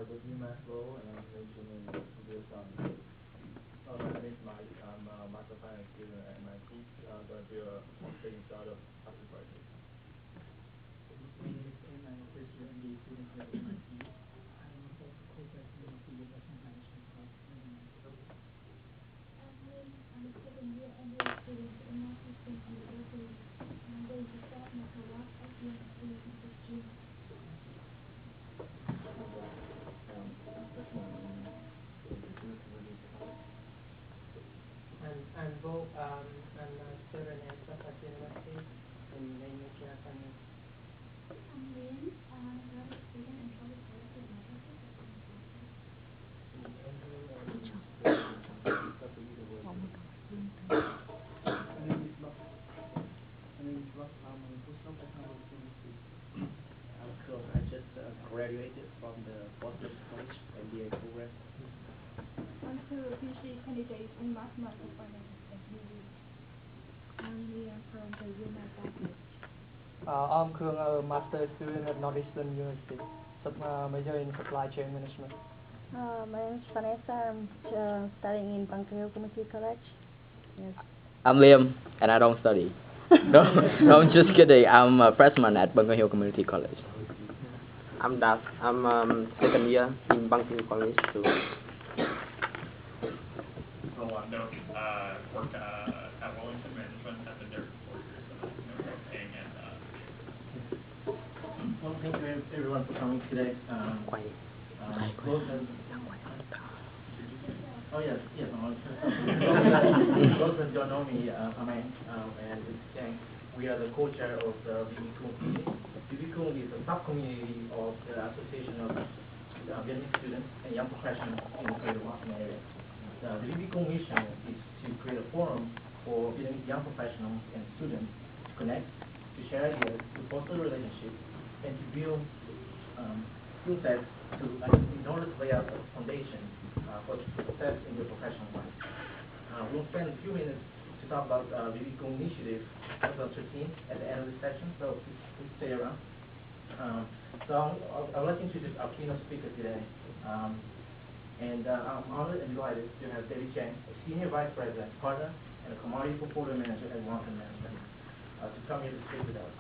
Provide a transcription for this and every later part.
with UMass Lowell, and I'm majoring in computer science. My name is Mike. I'm a microfinance student at MIT. Going to be a trading startup after graduate. My name is Tim. I'm a first year MBA student here at MIT. I'm also co-president of the investment management club in the United States. I'm a second year MBA student in marketing and delivery. I'm going to start my co-op at the MIT this June. I'm Bo. I'm a student at Southwest University in the University of Finance. I'm Lynn. I'm a student in public policy and marketing. I just graduated from the Boston College MBA program. I'm still a PhD candidate in mathematical finance at UU. I'm Leah from the UMass faculty. I'm Khương, a master student at Northeastern University, major in supply chain management. My name is Vanessa. I'm studying in Bunker Hill Community College. Yes. I'm Liam, and I don't study. No, I'm just kidding. I'm a freshman at Bunker Hill Community College. I'm Dav. I'm second year in Bunker Hill College too. Rolando worked at Wellington Management. I've been there for 4 years, so paying and Well, thank you everyone for coming today. Oh yes, those that don't know me, I'm and it's Chang. We are the co-chair of the VBCOOL meeting. VBCOOL is a sub-community of the Association of Vietnamese Students and Young Professionals in the Greater Boston area. The VBCOOL mission is to create a forum for Vietnamese young professionals and students to connect, to share ideas, to foster relationships, and to build skill sets in order to lay out a foundation for success in your professional life. We'll spend a few minutes to talk about VBCOOL initiative 2013 at the end of this session, so please stay around. So I would like to introduce our keynote speaker today. And I'm honored and delighted to have David Chang, a Senior Vice President, Partner, and a Commodity Portfolio Manager at Wellington Management, to come here to speak with us.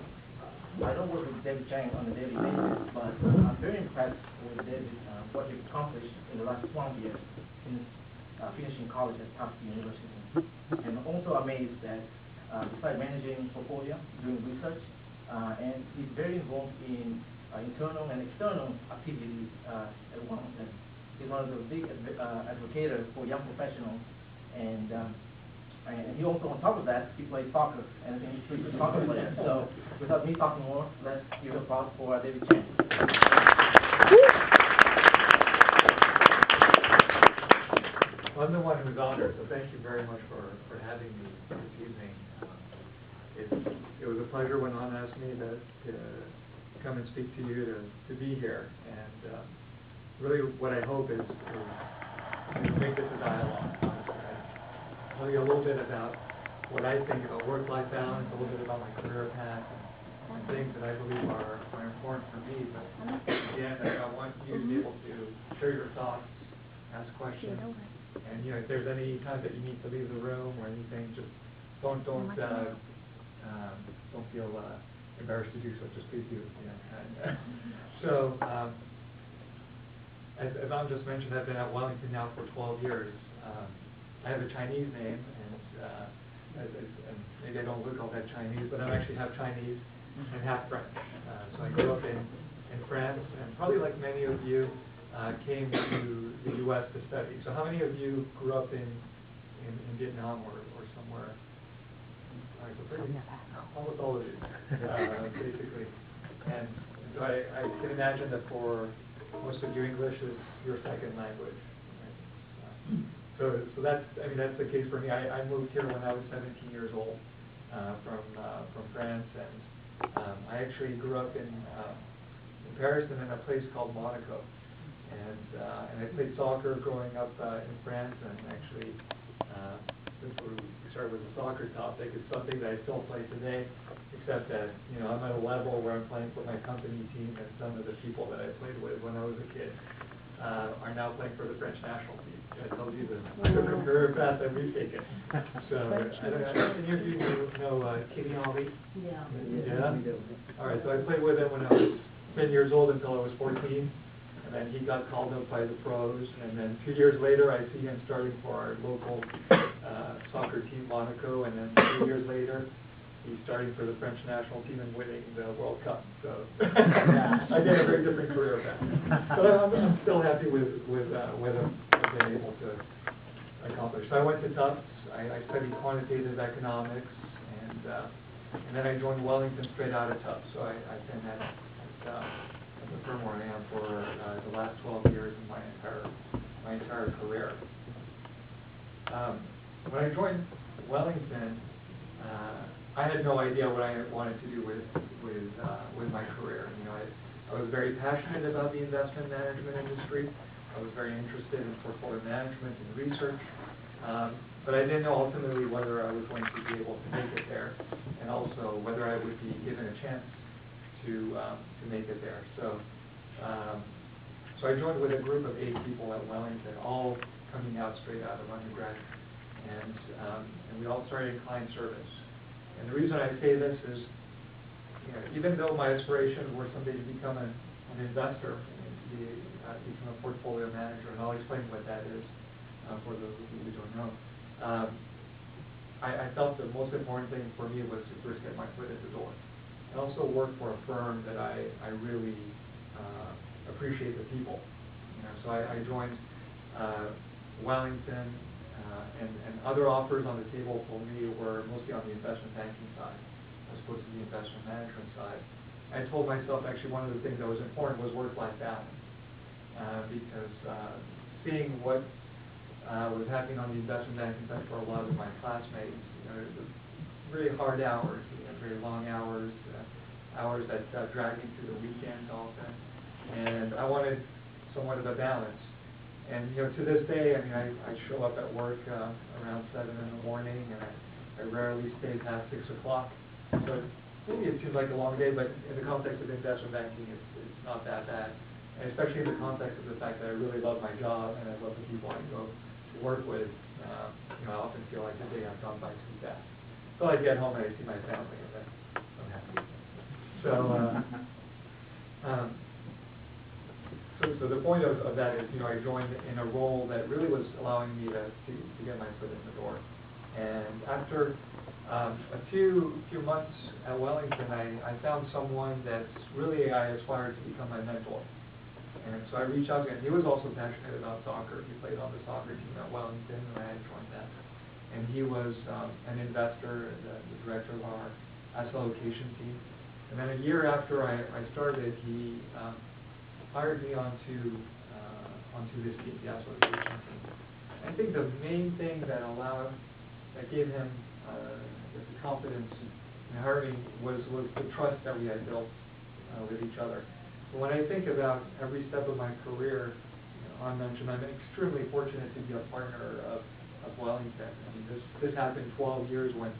I don't work with David Chang on a daily basis, but I'm very impressed with David, what he's accomplished in the last 12 years since finishing college at Tufts University. And also amazed that besides managing portfolio, doing research, and he's very involved in internal and external activities at Wellington. He's one of the big advocates for young professionals, and he also, on top of that, he plays soccer, and he's a good soccer player. So, without me talking more, let's give applause for David Chang. Well, I'm the one who's honored, so thank you very much for having me this evening. It was a pleasure when Anna asked me to come and speak to you, to be here, and really what I hope is to make this a dialogue. Tell you a little bit about what I think about work-life balance, a little bit about my career path, and things that I believe are important for me. But again, I want you to be able to share your thoughts, ask questions, and if there's any time that you need to leave the room or anything, just don't feel embarrassed to do so. Just please do. So. As Ivan just mentioned, I've been at Wellington now for 12 years. I have a Chinese name, and maybe I don't look all that Chinese, but I actually half Chinese and half French. So I grew up in France, and probably like many of you, came to the U.S. to study. So how many of you grew up in Vietnam or somewhere? All right, so pretty, almost all of you, basically. And so I can imagine that for most of you, English is your second language. Right? So that's the case for me. I moved here when I was 17 years old from France, and I actually grew up in Paris and in a place called Monaco, and I played soccer growing up in France, and actually since we started with the soccer topic, it's something that I still play today, except that I'm at a level where I'm playing for my company team and some of the people that I played with when I was a kid. are now playing for the French national team. That tells you the career path that we've taken. So, I don't know, any of you know Kitty Holly? Yeah. Yeah? All right, so I played with him when I was 10 years old until I was 14. And then he got called up by the pros. And then 2 years later, I see him starting for our local soccer team, Monaco. And then 3 years later, he's starting for the French national team and winning the World Cup. So I did a very different career path. But I'm still happy with what I've been able to accomplish. So I went to Tufts. I studied quantitative economics, and then I joined Wellington straight out of Tufts. So I've been at the firm where I am for the last 12 years in my entire career. When I joined Wellington, I had no idea what I wanted to do with my career. You know, I was very passionate about the investment management industry. I was very interested in portfolio management and research, but I didn't know ultimately whether I was going to be able to make it there, and also whether I would be given a chance to make it there. So I joined with a group of 8 people at Wellington, all coming out straight out of undergrad, and we all started in client service. And the reason I say this is, you know, even though my aspirations were someday to become an investor, to become a portfolio manager, and I'll explain what that is for those of you who don't know, I felt the most important thing for me was to first get my foot in the door, and also work for a firm that I really appreciate the people. You know, so I joined Wellington. And other offers on the table for me were mostly on the investment banking side, as opposed to the investment management side. I told myself actually one of the things that was important was work-life balance, because seeing what was happening on the investment banking side for a lot of my classmates, you know, it was very hard hours, you know, very long hours, hours that dragged into the weekends often, and I wanted somewhat of a balance. And you know, to this day, I mean, I show up at work around 7 in the morning, and I rarely stay past 6 o'clock. So maybe it seems like a long day, but in the context of investment banking, it's not that bad. And especially in the context of the fact that I really love my job and I love the people I go to work with. You know, I often feel like the day I've gone by too fast. So I get home and I see my family, and then I'm happy. So the point of that is, you know, I joined in a role that really was allowing me to get my foot in the door. And after a few months at Wellington, I found someone that really I aspired to become my mentor. And so I reached out to him. He was also passionate about soccer. He played on the soccer team at Wellington, and I had joined that. And he was an investor, the director of our asset allocation team. And then a year after I started, he hired me onto this team, the asset allocation team. I think the main thing that gave him the confidence in hiring was the trust that we had built with each other. But when I think about every step of my career, I mentioned I'm extremely fortunate to be a partner of Wellington. I mean, this happened 12 years when,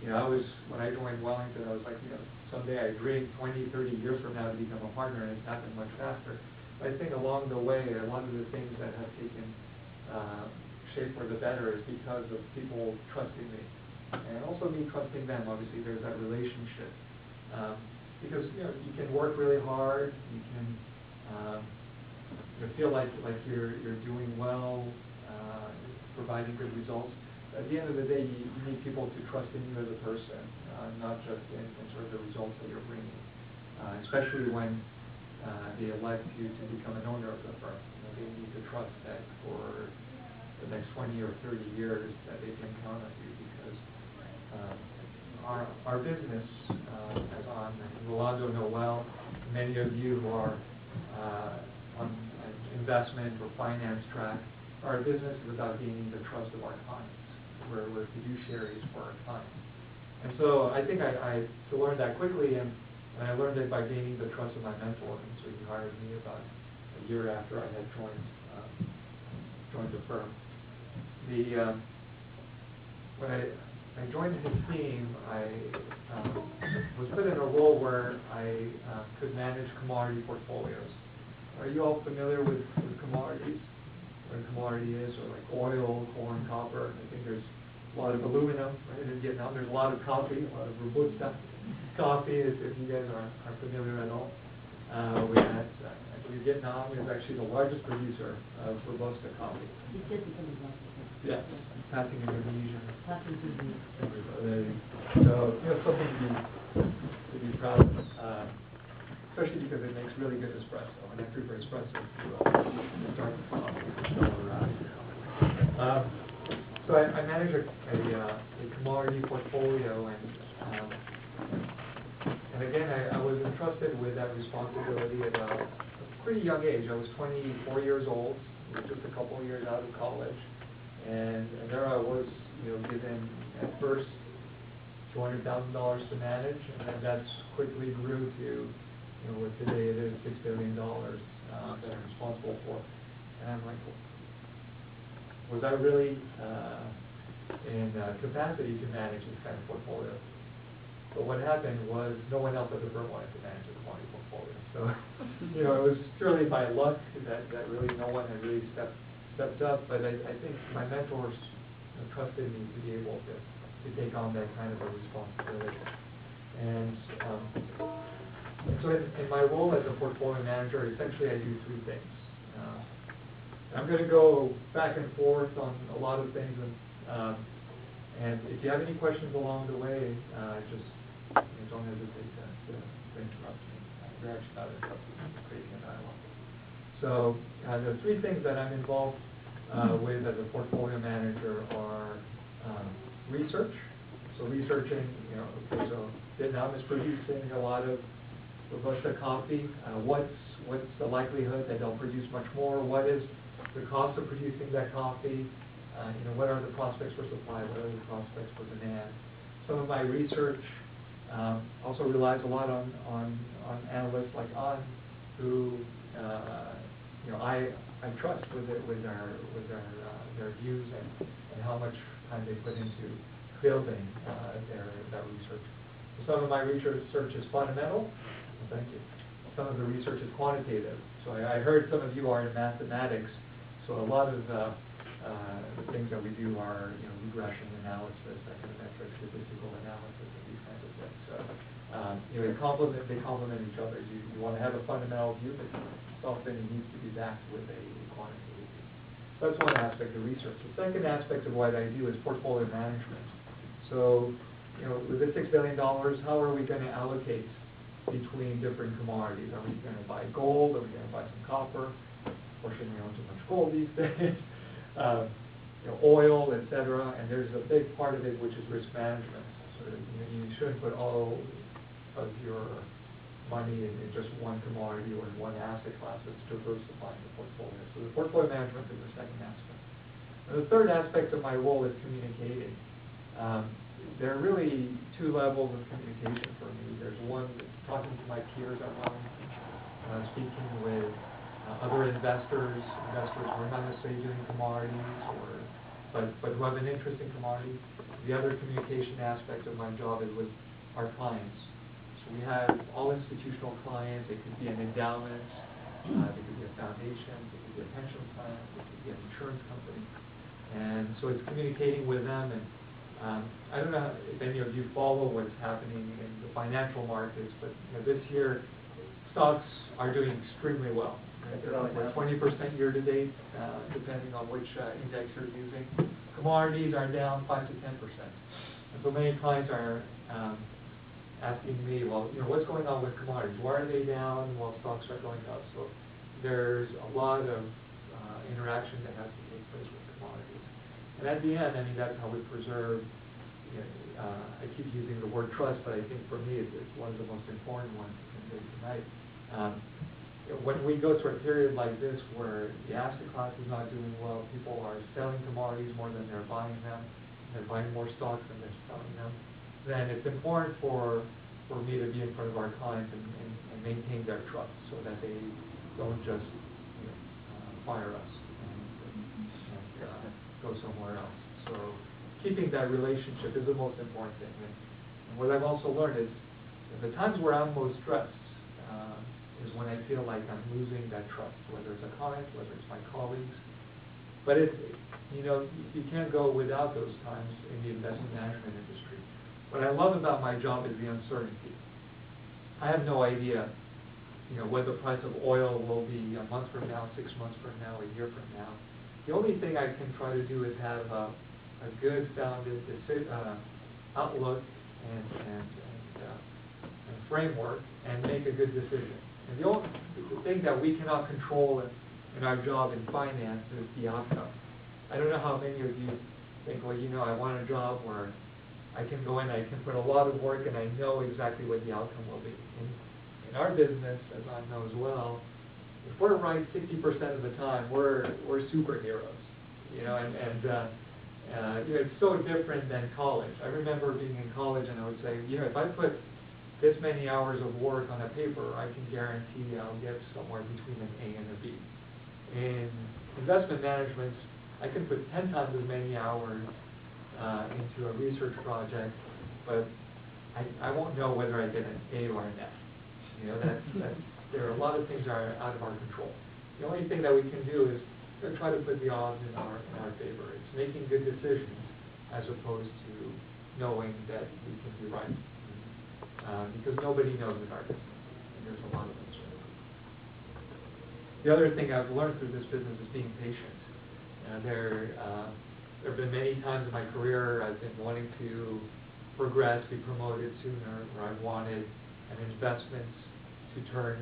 you know, when I joined Wellington, I was like, you know, someday I dream 20, 30 years from now to become a partner, and it's happened much faster. But I think along the way, a lot of the things that have taken shape for the better is because of people trusting me, and also me trusting them. Obviously, there's that relationship. Because, you know, you can work really hard, you can feel like you're doing well, providing good results. At the end of the day, you need people to trust in you as a person, not just in sort of the results that you're bringing, especially when they elect you to become an owner of the firm. You know, they need to trust that for the next 20 or 30 years that they can count on you, because our business, as on Rolando know well, many of you who are on an investment or finance track, our business is about gaining the trust of our clients. We're fiduciaries for our clients. And so I think I learned that quickly, and I learned it by gaining the trust of my mentor. And so he hired me about a year after I had joined the firm. When I joined his team, I was put in a role where I could manage commodity portfolios. Are you all familiar with commodities? What a commodity is, or like oil, corn, copper? I think there's a lot of aluminum, right, in Vietnam. There's a lot of coffee, a lot of Robusta coffee, if you guys are familiar at all with that. I believe Vietnam is actually the largest producer of Robusta coffee. Yeah, passing Indonesia. So, something to be proud of, especially because it makes really good espresso, and I prefer espresso to dark coffee. So I manage a commodity portfolio, and again, I was entrusted with that responsibility at a pretty young age. I was 24 years old, just a couple of years out of college. And there I was, given at first $200,000 to manage, and then that quickly grew to, what today it is $6 billion that I'm responsible for. And I'm like, was I really in capacity to manage this kind of portfolio? But what happened was no one else at the firm wanted to manage the commodity portfolio. So, it was purely by luck that really no one had really stepped up, but I think my mentors trusted me to be able to take on that kind of a responsibility. And so in my role as a portfolio manager, essentially I do three things. I'm going to go back and forth on a lot of things, and if you have any questions along the way, just don't hesitate to interrupt me. You're actually not interrupting me, you're creating a dialogue. So the three things that I'm involved with as a portfolio manager are research. So researching, okay, so Vietnam is producing a lot of Robusta coffee. What's the likelihood that they'll produce much more? What is the cost of producing that coffee? What are the prospects for supply? What are the prospects for demand? Some of my research also relies a lot on analysts like An, who I trust with their views and how much time they put into building their research. Some of my research is fundamental. Thank you. Some of the research is quantitative. So I heard some of you are in mathematics. So a lot of the things that we do are regression analysis, econometric, statistical analysis, and these kinds of things. So they complement each other. You want to have a fundamental view, but often it needs to be backed with a quantitative view. So that's one aspect of research. The second aspect of what I do is portfolio management. So with the $6 billion, how are we going to allocate between different commodities? Are we going to buy gold? Are we going to buy some copper? Fortunately, we don't too much gold these days. Oil, etc. And there's a big part of it which is risk management. So you shouldn't put all of your money in just one commodity or in one asset class. It's diversifying the portfolio. So the portfolio management is the second aspect. And the third aspect of my role is communicating. There are really two levels of communication for me. There's one talking to my peers at Wellington, speaking with other investors who are not necessarily doing commodities, but who have an interest in commodities. The other communication aspect of my job is with our clients. So we have all institutional clients. It could be an endowment, it could be a foundation, it could be a pension plan, it could be an insurance company. And so it's communicating with them. And I don't know if any of you follow what's happening in the financial markets, but this year stocks are doing extremely well. They're up 20% year to date, depending on which index you're using. Commodities are down 5 to 10%. And so many clients are asking me, well, what's going on with commodities? Why are they down while stocks are going up? So there's a lot of interaction that has to take place with commodities. And at the end, that's how we preserve. I keep using the word trust, but I think for me it's one of the most important ones to convey tonight. When we go through a period like this where the asset class is not doing well, people are selling commodities more than they're buying them, they're buying more stocks than they're selling them, then it's important for me to be in front of our clients and maintain their trust so that they don't just fire us and go somewhere else. So keeping that relationship is the most important thing. And what I've also learned is the times where I'm most stressed, is when I feel like I'm losing that trust, whether it's a client, whether it's my colleagues. But you can't go without those times in the investment management industry. What I love about my job is the uncertainty. I have no idea, what the price of oil will be a month from now, 6 months from now, a year from now. The only thing I can try to do is have a good founded outlook and framework and make a good decision. And the thing that we cannot control in our job in finance is the outcome. I don't know how many of you think, well, I want a job where I can go in, I can put a lot of work, and I know exactly what the outcome will be. In our business, as I know as well, if we're right 60% of the time, we're superheroes. It's so different than college. I remember being in college, and I would say, if I put this many hours of work on a paper, I can guarantee I'll get somewhere between an A and a B. In investment management, I can put 10 times as many hours into a research project, but I won't know whether I get an A or an F. There are a lot of things that are out of our control. The only thing that we can do is try to put the odds in our favor. It's making good decisions as opposed to knowing that we can be right. Because nobody knows in our business, and there's a lot of uncertainty. The other thing I've learned through this business is being patient. There have been many times in my career I've been wanting to progress, be promoted sooner, or I've wanted an investment to turn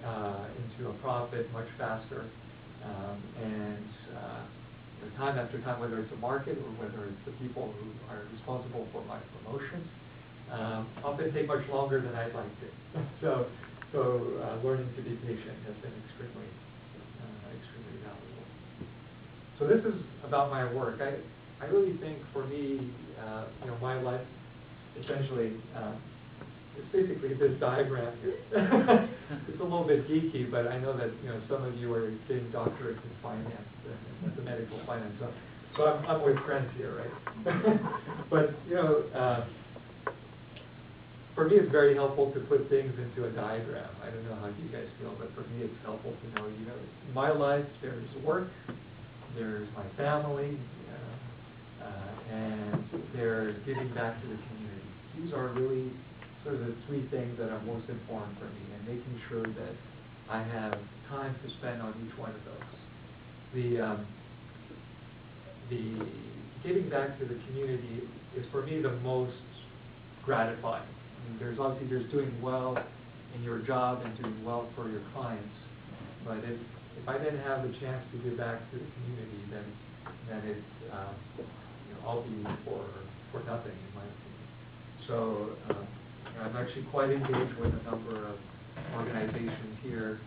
into a profit much faster. Time after time, whether it's the market or whether it's the people who are responsible for my promotions, often take much longer than I'd like to. So learning to be patient has been extremely valuable. So this is about my work. I really think for me, my life essentially it's basically this diagram here. It's a little bit geeky, but I know that some of you are getting doctorates in finance, mathematical finance. So I'm with friends here, right? But for me, it's very helpful to put things into a diagram. I don't know how you guys feel, but for me, it's helpful to know, in my life, there's work, there's my family, and there's giving back to the community. These are really sort of the three things that are most important for me, and making sure that I have time to spend on each one of those. The giving back to the community is for me the most gratifying. There's doing well in your job and doing well for your clients, but if I didn't have the chance to give back to the community, then it's all be for nothing, in my opinion. So I'm actually quite engaged with a number of organizations here,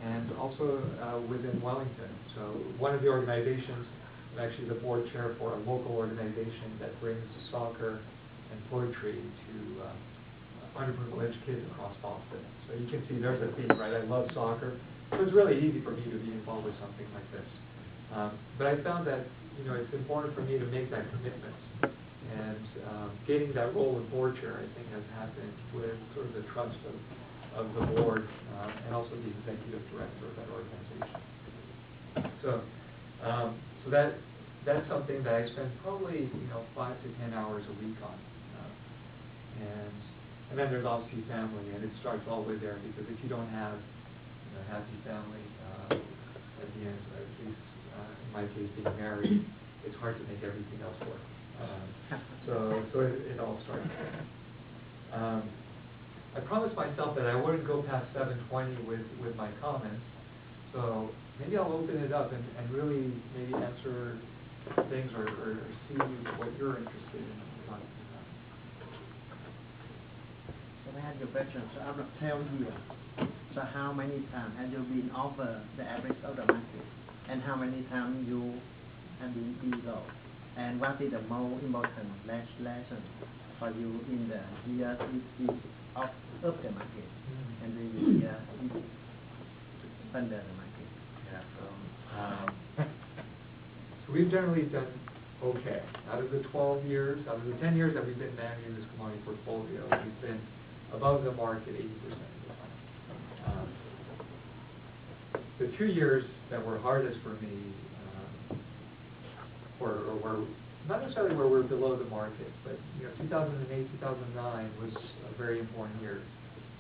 and also within Wellington. So one of the organizations, I'm actually the board chair for a local organization that brings soccer and poetry to underprivileged kids across Boston. So you can see there's a theme, right? I love soccer. So it's really easy for me to be involved with something like this. But I found that it's important for me to make that commitment. And gaining that role of board chair, I think, has happened with sort of the trust of the board and also the executive director of that organization. So that's something that I spend probably 5 to 10 hours a week on. And then there's obviously family, and it starts all the way there, because if you don't have a happy family at the end, at least in my case, being married, it's hard to make everything else work. So it all starts there. I promised myself that I wouldn't go past 7:20 with my comments, so maybe I'll open it up and really maybe answer things or see what you're interested in talking about. So I had your question. So out of 12 years, so how many times have you been over the average of the market, and how many times you have been below? And what is the most important lesson for you in the year of the market and the year under the market? Yeah. So we've generally done okay. Out of the 12 years, out of the 10 years that we've been managing this commodity portfolio, we've been above the market 80% of the time. the 2 years that were hardest for me were not necessarily where we're below the market, but 2008, 2009 was a very important year.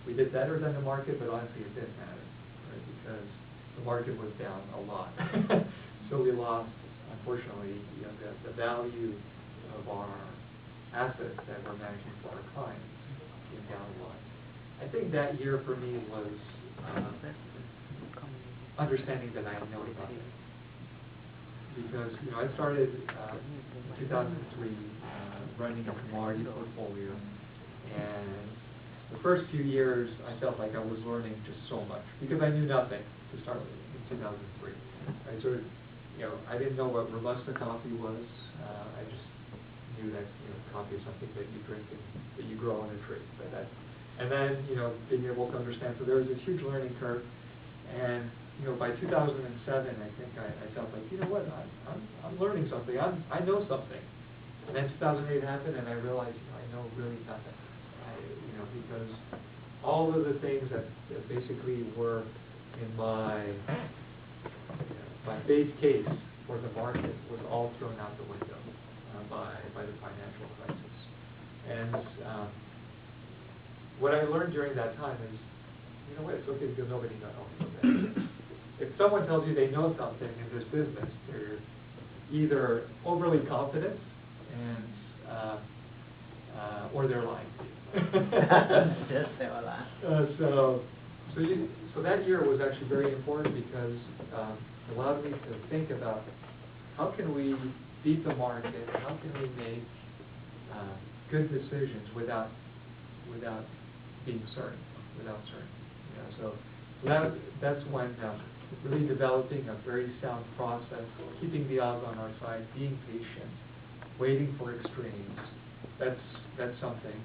We did better than the market, but honestly it didn't matter, right? Because the market was down a lot. So we lost, unfortunately, the value of our assets that we're managing for our clients came down a lot. I think that year for me was understanding that I know nothing. Because I started in 2003 running a commodity portfolio, and the first few years I felt like I was learning just so much because I knew nothing to start with in 2003. I sort of, I didn't know what Robusta coffee was. I just knew that coffee is something that you drink and that you grow on a tree. And then being able to understand. So there was this huge learning curve, and by 2007, I think I felt like, what, I'm learning something. I know something. And then 2008 happened, and I realized, I know really nothing. Because all of the things that basically were in my base case for the market was all thrown out the window by the financial crisis. And what I learned during that time is, what, it's okay because nobody knows that. If someone tells you they know something in this business, they're either overly confident and or they're lying to you. Yes, they were lying. So that year was actually very important because it allowed me to think about how can we beat the market, how can we make good decisions without being certain, So that's when really developing a very sound process, keeping the odds on our side, being patient, waiting for extremes. That's something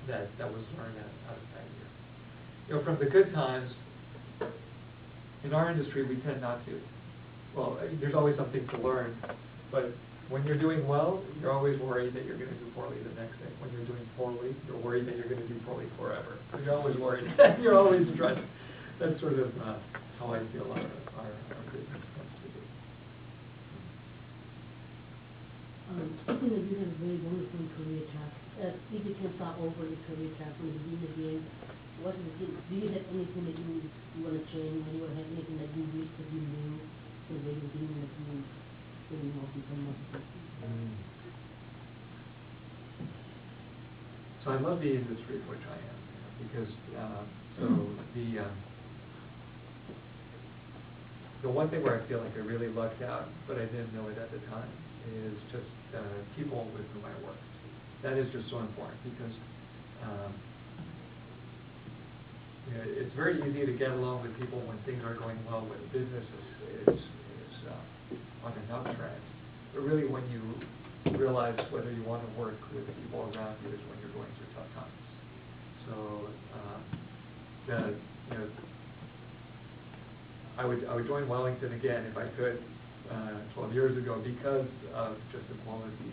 that was learned out of that year. From the good times, in our industry, we tend not to. Well, there's always something to learn, but when you're doing well, you're always worried that you're going to do poorly the next day. When you're doing poorly, you're worried that you're going to do poorly forever. So you're always worried. You're always stressed. That's sort of how I feel our business tends to be. Something that you have a very wonderful career path. If you can start over your career path from the beginning again, do you have anything that you want to change? Do you have anything that you wish that you knew the way you did that you really more people? So I love the industry in which I am, because the one thing where I feel like I really lucked out, but I didn't know it at the time, is just people with whom I work. That is just so important because it's very easy to get along with people when things are going well, when business is on an uptrend. But really, when you realize whether you want to work with people around you is when you're going through tough times. So I would join Wellington again if I could 12 years ago because of just the quality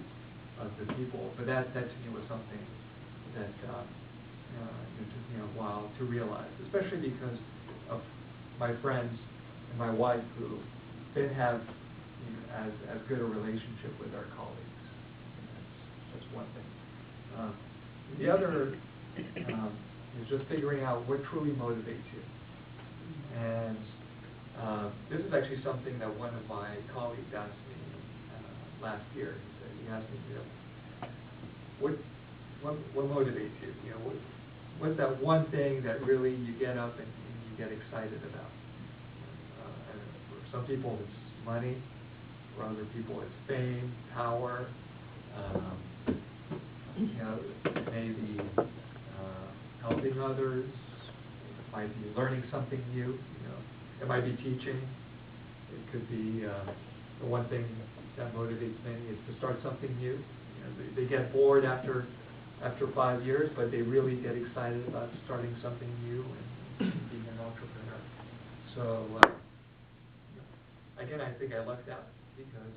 of the people. But that to me was something that it took me a while to realize, especially because of my friends and my wife who didn't have as good a relationship with our colleagues. That's one thing. The other is just figuring out what truly motivates you. And this is actually something that one of my colleagues asked me last year. He asked me, what motivates you? What's that one thing that really you get up and you get excited about? For some people, it's money. For other people, it's fame, power. Maybe helping others. It might be learning something new. It might be teaching. It could be the one thing that motivates many is to start something new. They get bored after 5 years, but they really get excited about starting something new and being an entrepreneur. So again, I think I lucked out because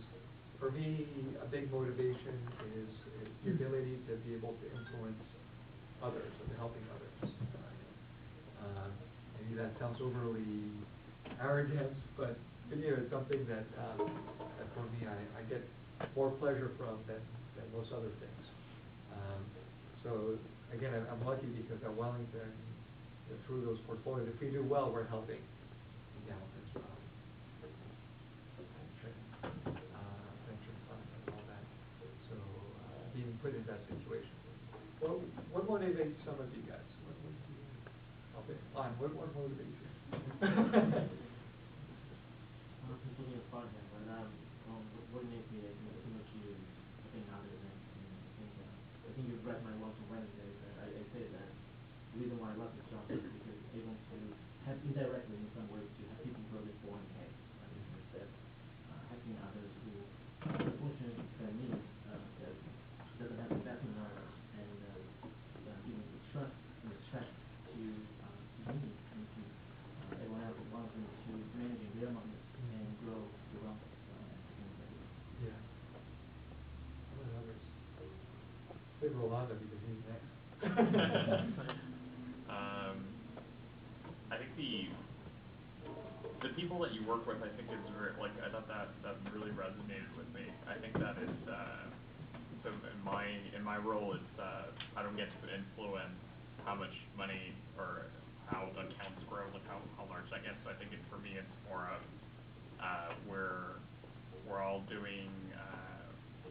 for me, a big motivation is the ability to be able to influence others, and helping others. Maybe that sounds overly arrogance, but it's something that for me I get more pleasure from than most other things. So again, I'm lucky because at Wellington, through those portfolios, if we do well, we're helping the Hamilton's pension fund and all that. So being put in that situation. Well, what motivates some of you guys? Okay, fine. What motivates you? Thinking of partner, but what makes me similar to you, I think others, and I think you've read my work on Wednesday, but I say that the reason why I love this job is because it's able to have indirectly in some ways to have people who are a bit born ahead, instead helping others who are unfortunate than me, that doesn't have investment knowledge, and giving the trust and respect to me and to everyone else who wants them to managing their money and grow the wealth. Yeah. What others? Say Rolando because he's next. I think the people that you work with, I think is very, like, I thought that really resonated with me. I think that is so in my role, it's I don't get to influence how much money or how the accounts grow, like how large that gets. So I think for me it's more of we're all doing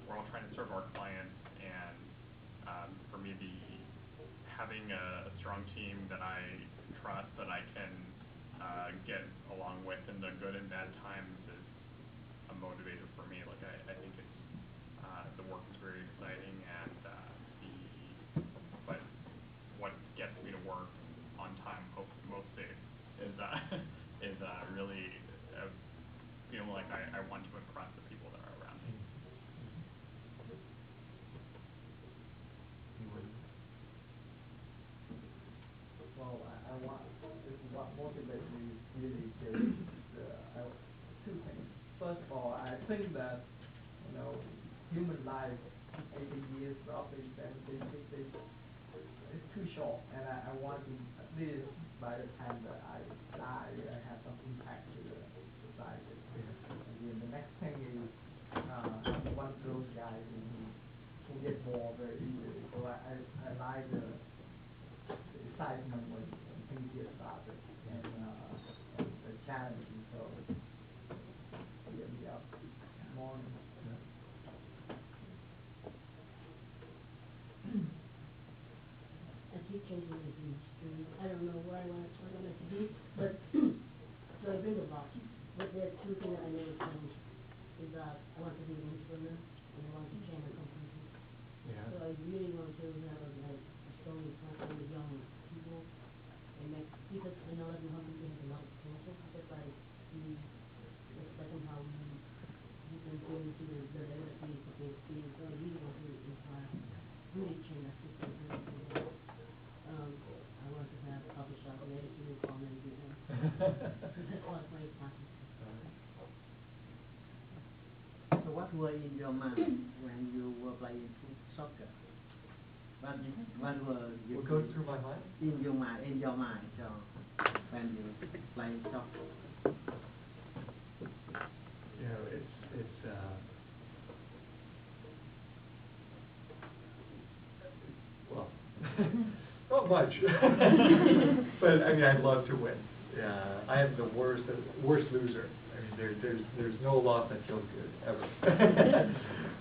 we're all trying to serve our clients, and for me having a strong team that I trust, that I can get along with in the good and bad times is a motivator for me. Like I think it's the work is very exciting, and but what gets me to work on time most days is really feeling like I want to impress the people that are around me. Well, what motivates me really is two things. First of all, I think that human life, 80 years, roughly 70, 60, it's too short, and I want to, at least by the time that I die, I have some impact to the society. And then the next thing is I'm one of those guys who get bored very easily. So I like the excitement when things get started, and the challenge. So get me up in the morning. I keep changing my dreams. I don't know what I want it to be, but so I bring a lot. But there are two things that I never change. Is that I want to be an entrepreneur, and I want to change my company. Yeah. So I really want to have a strong impact on the young people, and because I know that we have a lot of potential. Just like how we can go into the level that we supposed to be. So I really want to inspire, really change that system. I want to have a coffee shop and everything will call me and do that. That's what my passion. So what were in your mind when you were playing soccer? What were you What goes through my mind? In your mind, so when you playing soccer? It's well, not much. But I mean, I'd love to win. I am the worst loser. I mean, there's no loss that feels good ever.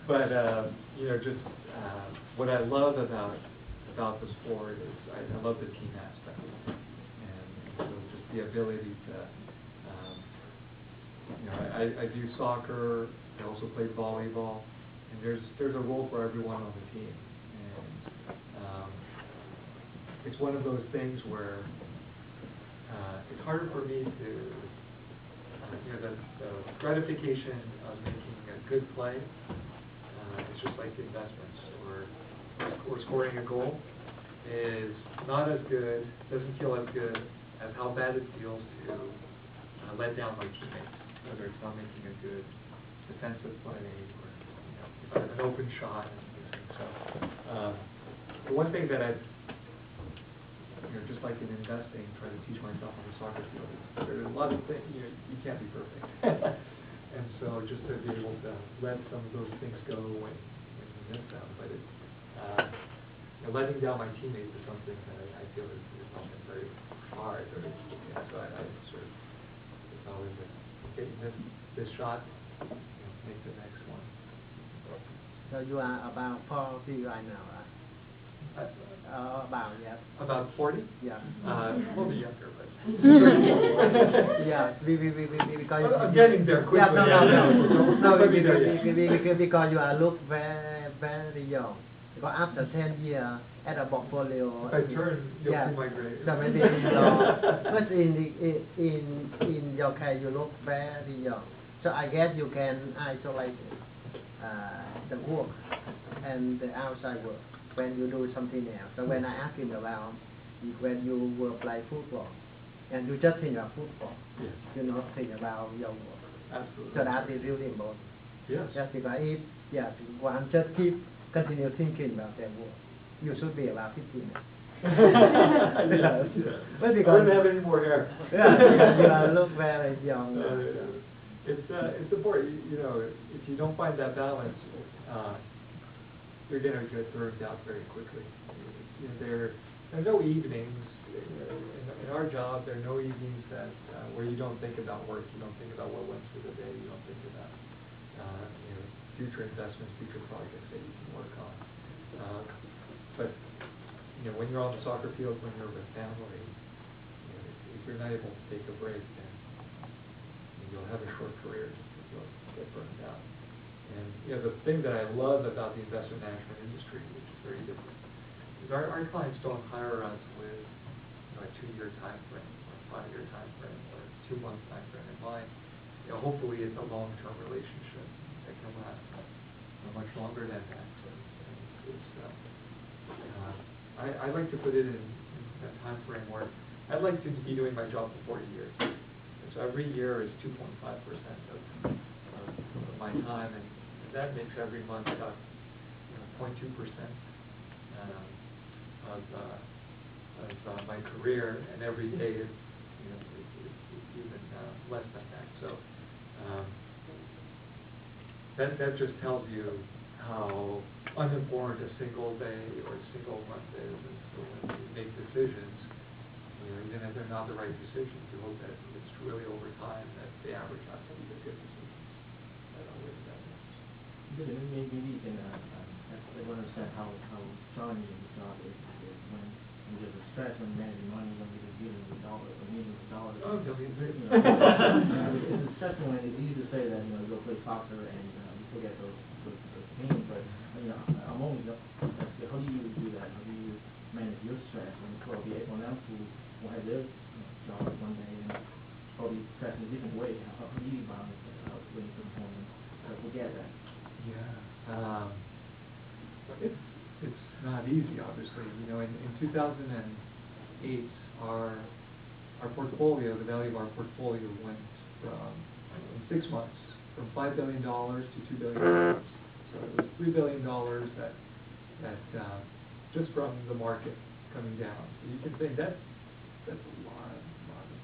But just what I love about the sport is I love the team aspect, and so just the ability to. I do soccer. I also play volleyball, and there's a role for everyone on the team, and it's one of those things where it's harder for me to, the gratification of making a good play. It's just like investments or scoring a goal is not as good, doesn't feel as good as how bad it feels to let down my teammates, whether it's not making a good defensive play or an open shot and things. So the one thing that just like in investing, try to teach myself on the soccer field. There's a lot of things, you can't be perfect. And so just to be able to let some of those things go when you miss them, but letting down my teammates is something that I feel is something very hard. So I sort of, it's always like, okay, you missed this shot, make the next one. So you are about 40 right now, right? About, yes. About 40? Yeah. A little bit younger, but. Yeah, because I'm getting there quickly. Yeah, no, Let me there yet. because you are look very young. Because after 10 years at a portfolio. If I turn, you'll see my grade. 70 but in your case, you look very young. So I guess you can isolate the work and the outside work when you do something else. So when I ask him about when you will play football, and you just think about football, yes. you not think about your work. Absolutely. So that is really important. Yes. Just because if one just continue thinking about their work, you should be about 15. Yes. But because I wouldn't have any more hair. Yeah, because you look very young. It's important, if you don't find that balance, you're going to get burned out very quickly. There are no evenings, in our job, there are no evenings that where you don't think about work, you don't think about what went through the day, you don't think about future investments, future projects that you can work on. But when you're on the soccer field, when you're with family, if you're not able to take a break, then you'll have a short career because you'll get burned out. And the thing that I love about the investment management industry, which is very different, is our clients don't hire us with a 2-year time frame, or a 5-year time frame, or a 2-month time frame in mind. Hopefully it's a long-term relationship that can last much longer than that. I like to put it in a time frame where I'd like to be doing my job for 40 years. So every year is 2.5% of my time, and that makes every month about 0.2% of my career, and every day is even less than that. So that just tells you how unimportant a single day or a single month is. And so when you make decisions, even if they're not the right decisions, you hope that it's really over time that they average out to be the good decisions. I don't know whether that makes. Maybe you can understand how challenging the job is when there's a stress on managing money, when you're dealing with dollars or millions of dollars. Oh, millions. It's stressful, and it's easy to say that you go play soccer and you forget those things, but I'm always how do you do that? How do you manage your stress and probably everyone else who will have their job one day and probably stress in a different way? How do you balance that out when you come home and forget that? Yeah. It's not easy, obviously. In 2008, our portfolio, the value of our portfolio went from, in 6 months, from $5 billion to $2 billion. So it was $3 billion that just from the market coming down. So you can think that's a lot of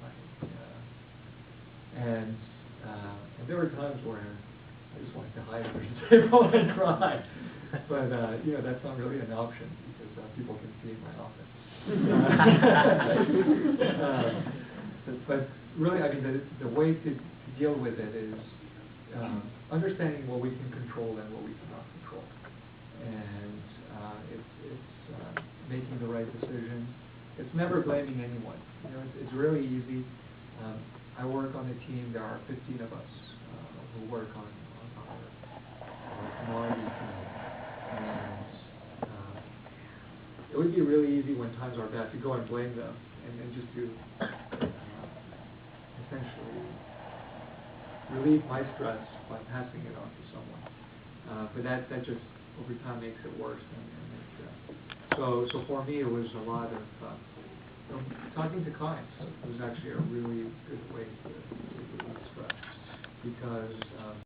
money. And there were times where I just wanted to hide under the table and cry. But that's not really an option because people can see my office. But really, the way to deal with it is understanding what we can control and what we cannot control, and it's making the right decision. It's never blaming anyone. It's really easy. I work on a team. There are 15 of us who work on our commodity team. And it would be really easy when times are bad to go and blame them and just to essentially relieve my stress by passing it on to someone. But that just over time makes it worse. So for me, it was a lot of talking to clients. It was actually a really good way to relieve stress because